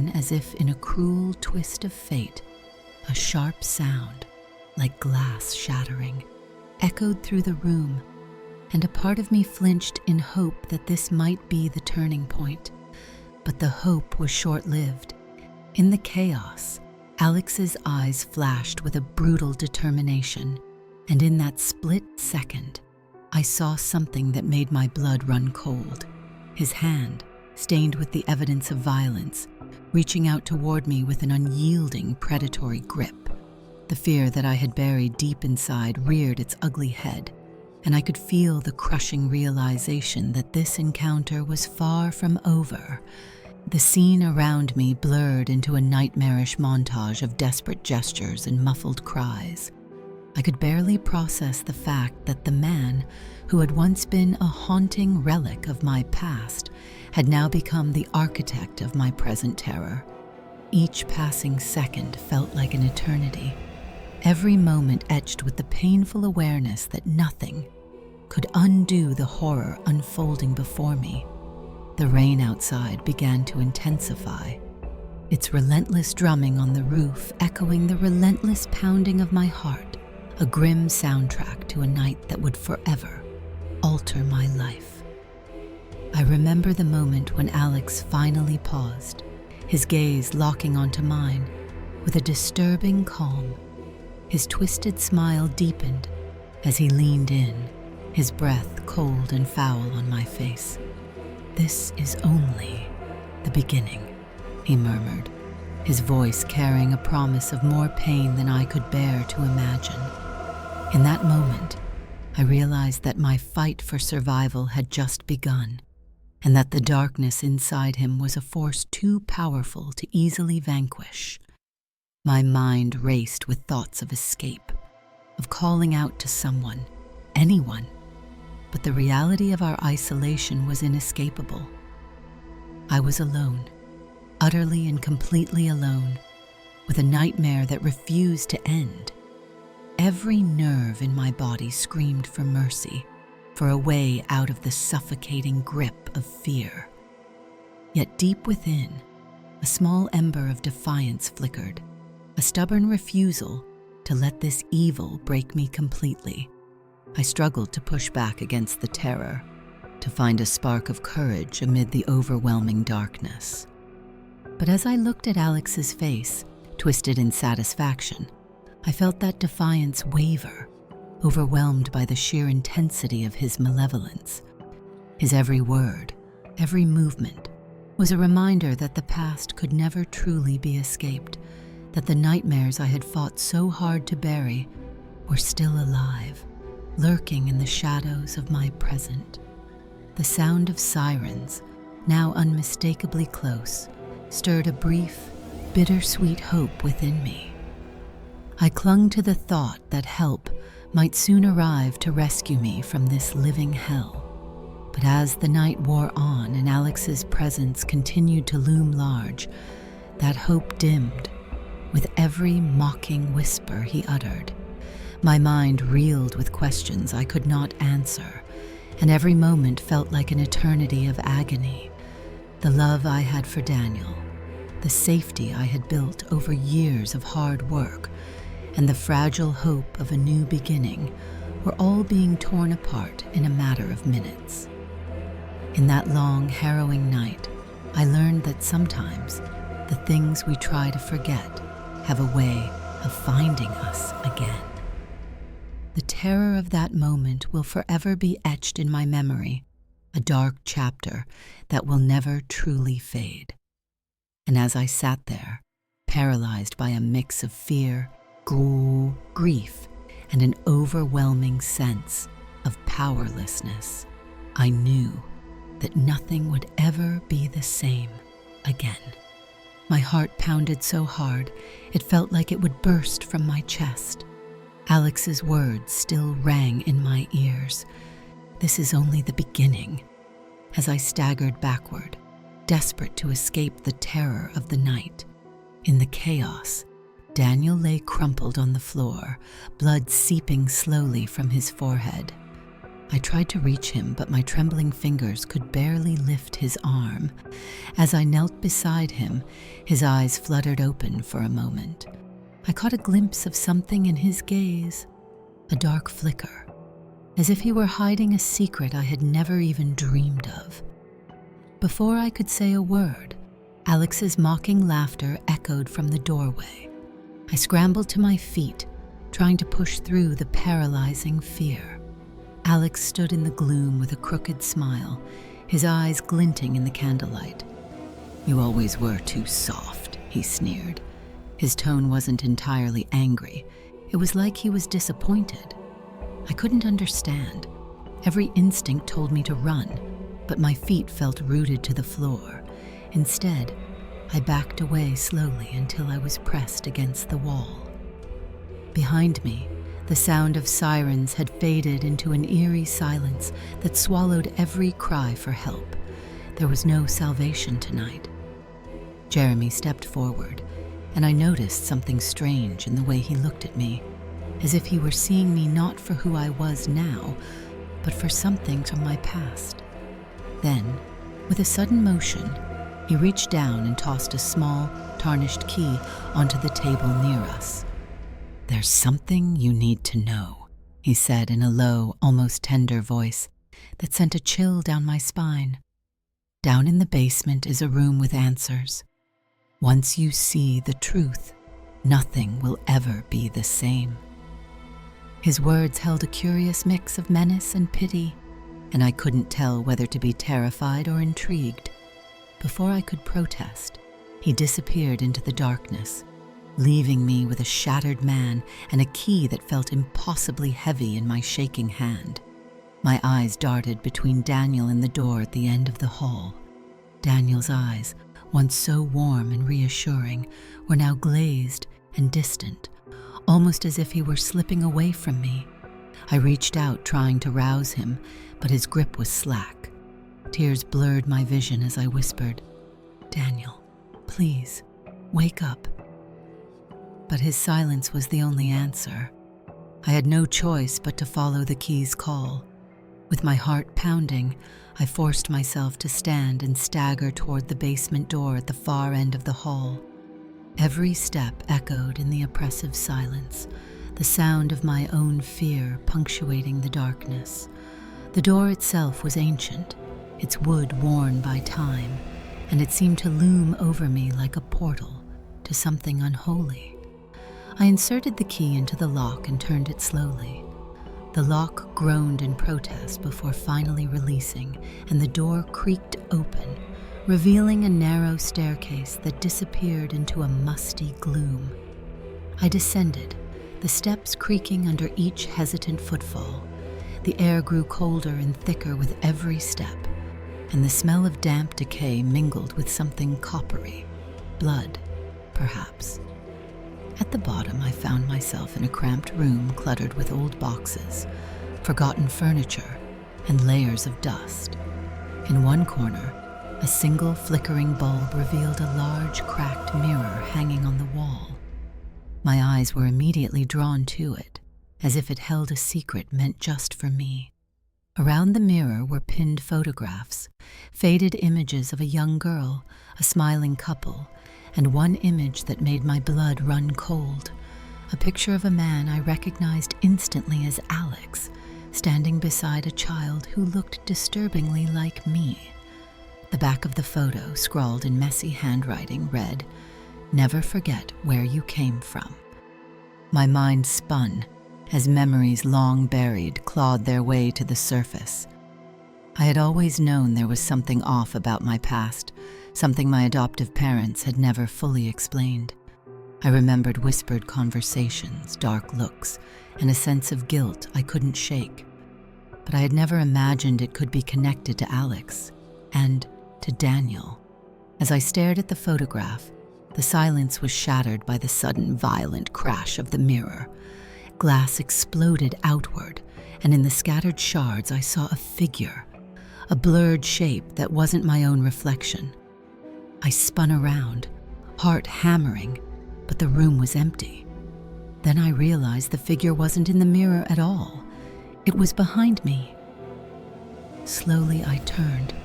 Then, as if in a cruel twist of fate, a sharp sound, like glass shattering, echoed through the room, and a part of me flinched in hope that this might be the turning point. But the hope was short-lived. In the chaos, Alex's eyes flashed with a brutal determination, and in that split second, I saw something that made my blood run cold. His hand, stained with the evidence of violence, reaching out toward me with an unyielding, predatory grip. The fear that I had buried deep inside reared its ugly head, and I could feel the crushing realization that this encounter was far from over. The scene around me blurred into a nightmarish montage of desperate gestures and muffled cries. I could barely process the fact that the man, who had once been a haunting relic of my past, had now become the architect of my present terror. Each passing second felt like an eternity, every moment etched with the painful awareness that nothing could undo the horror unfolding before me. The rain outside began to intensify, its relentless drumming on the roof echoing the relentless pounding of my heart, a grim soundtrack to a night that would forever alter my life. I remember the moment when Alex finally paused, his gaze locking onto mine with a disturbing calm. His twisted smile deepened as he leaned in, his breath cold and foul on my face. "This is only the beginning," he murmured, his voice carrying a promise of more pain than I could bear to imagine. In that moment, I realized that my fight for survival had just begun, and that the darkness inside him was a force too powerful to easily vanquish. My mind raced with thoughts of escape, of calling out to someone, anyone, but the reality of our isolation was inescapable. I was alone, utterly and completely alone, with a nightmare that refused to end. Every nerve in my body screamed for mercy, for a way out of the suffocating grip of fear. Yet deep within, a small ember of defiance flickered, a stubborn refusal to let this evil break me completely. I struggled to push back against the terror, to find a spark of courage amid the overwhelming darkness. But as I looked at Alex's face, twisted in satisfaction, I felt that defiance waver, overwhelmed by the sheer intensity of his malevolence. His every word, every movement, was a reminder that the past could never truly be escaped, that the nightmares I had fought so hard to bury were still alive, lurking in the shadows of my present. The sound of sirens, now unmistakably close, stirred a brief, bittersweet hope within me. I clung to the thought that help might soon arrive to rescue me from this living hell. But as the night wore on and Alex's presence continued to loom large, that hope dimmed with every mocking whisper he uttered. My mind reeled with questions I could not answer, and every moment felt like an eternity of agony. The love I had for Daniel, the safety I had built over years of hard work, and the fragile hope of a new beginning were all being torn apart in a matter of minutes. In that long, harrowing night, I learned that sometimes the things we try to forget have a way of finding us again. The terror of that moment will forever be etched in my memory, a dark chapter that will never truly fade. And as I sat there, paralyzed by a mix of fear, gruel, grief, and an overwhelming sense of powerlessness, I knew that nothing would ever be the same again. My heart pounded so hard, it felt like it would burst from my chest. Alex's words still rang in my ears. "This is only the beginning." As I staggered backward, desperate to escape the terror of the night. In the chaos, Daniel lay crumpled on the floor, blood seeping slowly from his forehead. I tried to reach him, but my trembling fingers could barely lift his arm. As I knelt beside him, his eyes fluttered open for a moment. I caught a glimpse of something in his gaze, a dark flicker, as if he were hiding a secret I had never even dreamed of. Before I could say a word, Alex's mocking laughter echoed from the doorway. I scrambled to my feet, trying to push through the paralyzing fear. Alex stood in the gloom with a crooked smile, his eyes glinting in the candlelight. "You always were too soft," he sneered. His tone wasn't entirely angry. It was like he was disappointed. I couldn't understand. Every instinct told me to run, but my feet felt rooted to the floor. Instead, I backed away slowly until I was pressed against the wall. Behind me, the sound of sirens had faded into an eerie silence that swallowed every cry for help. There was no salvation tonight. Jeremy stepped forward, and I noticed something strange in the way he looked at me, as if he were seeing me not for who I was now, but for something from my past. Then, with a sudden motion, he reached down and tossed a small, tarnished key onto the table near us. "There's something you need to know," he said in a low, almost tender voice that sent a chill down my spine. "Down in the basement is a room with answers. Once you see the truth, nothing will ever be the same." His words held a curious mix of menace and pity, and I couldn't tell whether to be terrified or intrigued. Before I could protest, he disappeared into the darkness, leaving me with a shattered man and a key that felt impossibly heavy in my shaking hand. My eyes darted between Daniel and the door at the end of the hall. Daniel's eyes, once so warm and reassuring, were now glazed and distant, almost as if he were slipping away from me. I reached out, trying to rouse him, but his grip was slack. Tears blurred my vision as I whispered, "Daniel, please, wake up." But his silence was the only answer. I had no choice but to follow the key's call. With my heart pounding, I forced myself to stand and stagger toward the basement door at the far end of the hall. Every step echoed in the oppressive silence, the sound of my own fear punctuating the darkness. The door itself was ancient, its wood worn by time, and it seemed to loom over me like a portal to something unholy. I inserted the key into the lock and turned it slowly. The lock groaned in protest before finally releasing, and the door creaked open, revealing a narrow staircase that disappeared into a musty gloom. I descended, the steps creaking under each hesitant footfall. The air grew colder and thicker with every step, and the smell of damp decay mingled with something coppery, blood, perhaps. At the bottom, I found myself in a cramped room cluttered with old boxes, forgotten furniture, and layers of dust. In one corner, a single flickering bulb revealed a large, cracked mirror hanging on the wall. My eyes were immediately drawn to it, as if it held a secret meant just for me. Around the mirror were pinned photographs, faded images of a young girl, a smiling couple, and one image that made my blood run cold, a picture of a man I recognized instantly as Alex, standing beside a child who looked disturbingly like me. The back of the photo, scrawled in messy handwriting, read, "Never forget where you came from." My mind spun as memories long buried clawed their way to the surface. I had always known there was something off about my past, something my adoptive parents had never fully explained. I remembered whispered conversations, dark looks, and a sense of guilt I couldn't shake. But I had never imagined it could be connected to Alex and to Daniel. As I stared at the photograph, the silence was shattered by the sudden violent crash of the mirror. Glass exploded outward, and in the scattered shards I saw a figure, a blurred shape that wasn't my own reflection. I spun around, heart hammering, but the room was empty. Then I realized the figure wasn't in the mirror at all. It was behind me, Slowly I turned,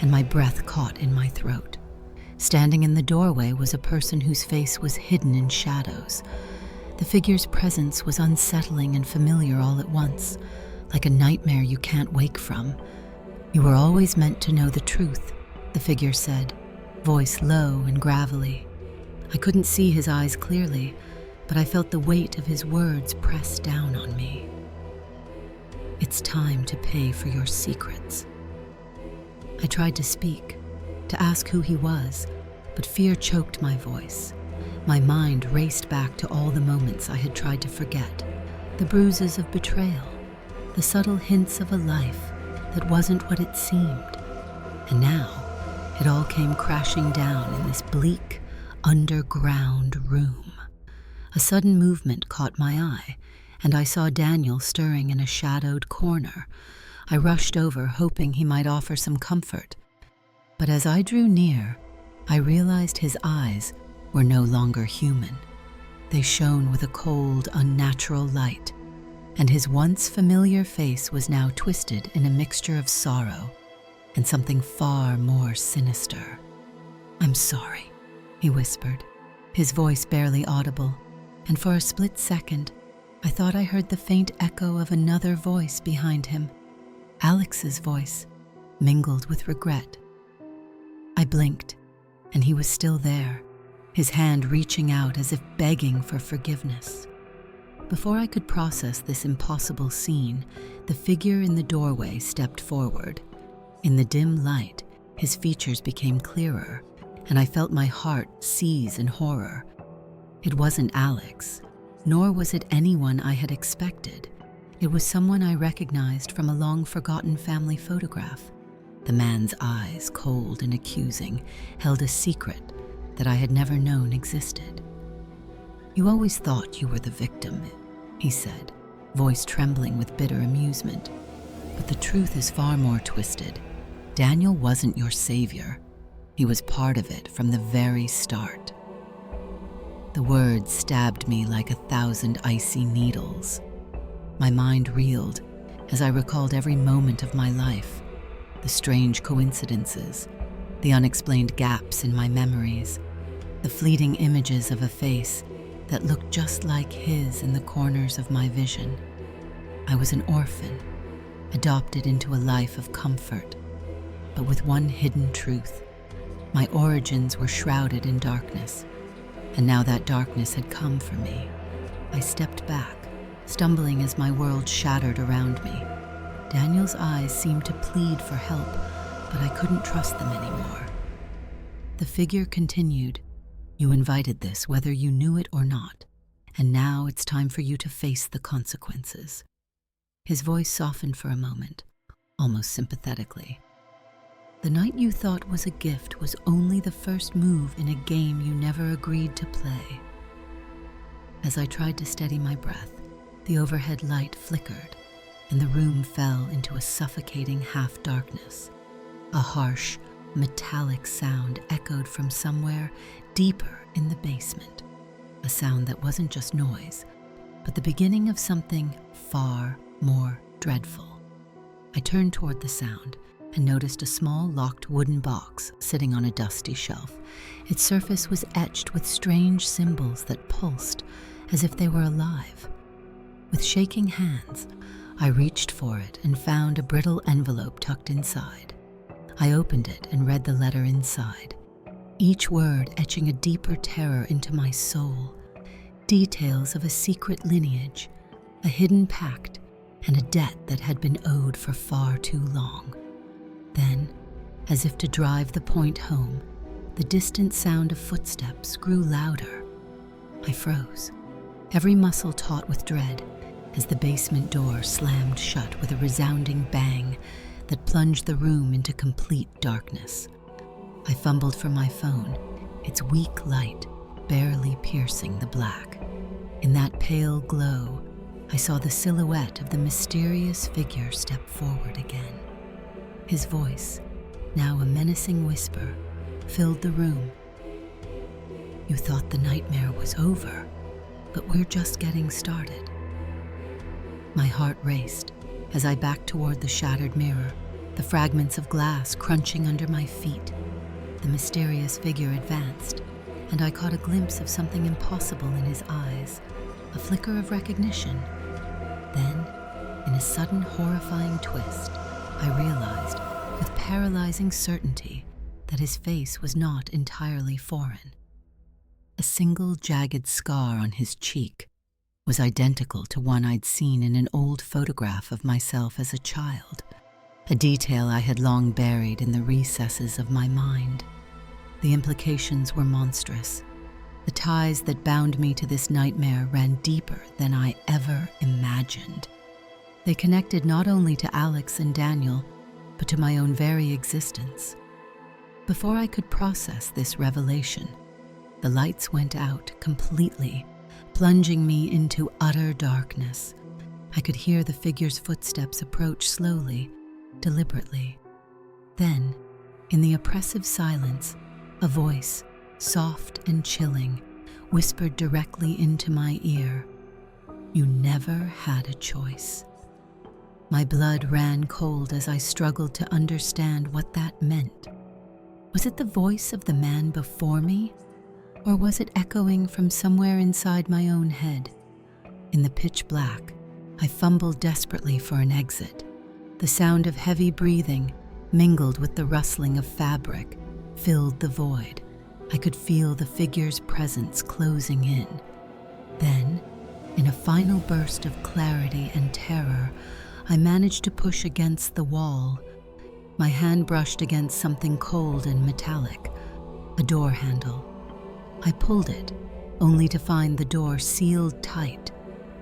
and my breath caught in my throat. Standing in the doorway was a person whose face was hidden in shadows. The figure's presence was unsettling and familiar all at once, like a nightmare you can't wake from. "You were always meant to know the truth," the figure said, voice low and gravelly. I couldn't see his eyes clearly, but I felt the weight of his words press down on me. "It's time to pay for your secrets." I tried to speak, to ask who he was, but fear choked my voice. My mind raced back to all the moments I had tried to forget, the bruises of betrayal, the subtle hints of a life that wasn't what it seemed. And now, it all came crashing down in this bleak, underground room. A sudden movement caught my eye, and I saw Daniel stirring in a shadowed corner. I rushed over, hoping he might offer some comfort. But as I drew near, I realized his eyes were no longer human. They shone with a cold, unnatural light, and his once familiar face was now twisted in a mixture of sorrow and something far more sinister. "I'm sorry," he whispered, his voice barely audible, and for a split second, I thought I heard the faint echo of another voice behind him, Alex's voice, mingled with regret. I blinked, and he was still there, his hand reaching out as if begging for forgiveness. Before I could process this impossible scene, the figure in the doorway stepped forward. In the dim light, his features became clearer, and I felt my heart seize in horror. It wasn't Alex, nor was it anyone I had expected. It was someone I recognized from a long-forgotten family photograph. The man's eyes, cold and accusing, held a secret that I had never known existed. "You always thought you were the victim," he said, voice trembling with bitter amusement. "But the truth is far more twisted. Daniel wasn't your savior. He was part of it from the very start." The words stabbed me like 1,000 icy needles. My mind reeled as I recalled every moment of my life, the strange coincidences, the unexplained gaps in my memories, the fleeting images of a face that looked just like his in the corners of my vision. I was an orphan, adopted into a life of comfort, but with one hidden truth. My origins were shrouded in darkness, and now that darkness had come for me. I stepped back, stumbling as my world shattered around me. Daniel's eyes seemed to plead for help, but I couldn't trust them anymore. The figure continued, "You invited this whether you knew it or not, and now it's time for you to face the consequences." His voice softened for a moment, almost sympathetically. "The night you thought was a gift was only the first move in a game you never agreed to play." As I tried to steady my breath, the overhead light flickered, and the room fell into a suffocating half-darkness. A harsh, metallic sound echoed from somewhere deeper in the basement, a sound that wasn't just noise, but the beginning of something far more dreadful. I turned toward the sound and noticed a small locked wooden box sitting on a dusty shelf. Its surface was etched with strange symbols that pulsed as if they were alive. With shaking hands, I reached for it and found a brittle envelope tucked inside. I opened it and read the letter inside, each word etching a deeper terror into my soul. Details of a secret lineage, a hidden pact, and a debt that had been owed for far too long. Then, as if to drive the point home, the distant sound of footsteps grew louder. I froze, every muscle taut with dread, as the basement door slammed shut with a resounding bang that plunged the room into complete darkness. I fumbled for my phone, its weak light barely piercing the black. In that pale glow, I saw the silhouette of the mysterious figure step forward again. His voice, now a menacing whisper, filled the room. "You thought the nightmare was over, but we're just getting started." My heart raced as I backed toward the shattered mirror, the fragments of glass crunching under my feet. The mysterious figure advanced, and I caught a glimpse of something impossible in his eyes, a flicker of recognition. Then, in a sudden horrifying twist, I realized, with paralyzing certainty, that his face was not entirely foreign. A single jagged scar on his cheek was identical to one I'd seen in an old photograph of myself as a child, a detail I had long buried in the recesses of my mind. The implications were monstrous. The ties that bound me to this nightmare ran deeper than I ever imagined. They connected not only to Alex and Daniel, but to my own very existence. Before I could process this revelation, the lights went out completely, plunging me into utter darkness. I could hear the figure's footsteps approach slowly, deliberately. Then, in the oppressive silence, a voice, soft and chilling, whispered directly into my ear, "You never had a choice." My blood ran cold as I struggled to understand what that meant. Was it the voice of the man before me, or was it echoing from somewhere inside my own head? In the pitch black, I fumbled desperately for an exit. The sound of heavy breathing, mingled with the rustling of fabric, filled the void. I could feel the figure's presence closing in. Then, in a final burst of clarity and terror, I managed to push against the wall. My hand brushed against something cold and metallic, a door handle. I pulled it, only to find the door sealed tight,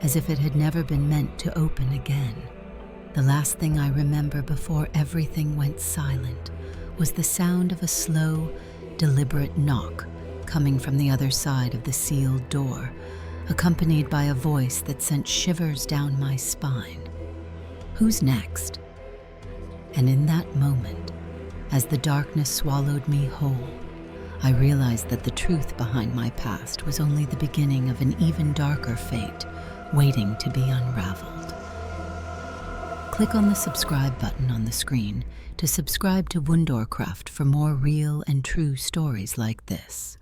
as if it had never been meant to open again. The last thing I remember before everything went silent was the sound of a slow, deliberate knock coming from the other side of the sealed door, accompanied by a voice that sent shivers down my spine. Who's next? And in that moment, as the darkness swallowed me whole, I realized that the truth behind my past was only the beginning of an even darker fate waiting to be unraveled. Click on the subscribe button on the screen to subscribe to Wunderkraft for more real and true stories like this.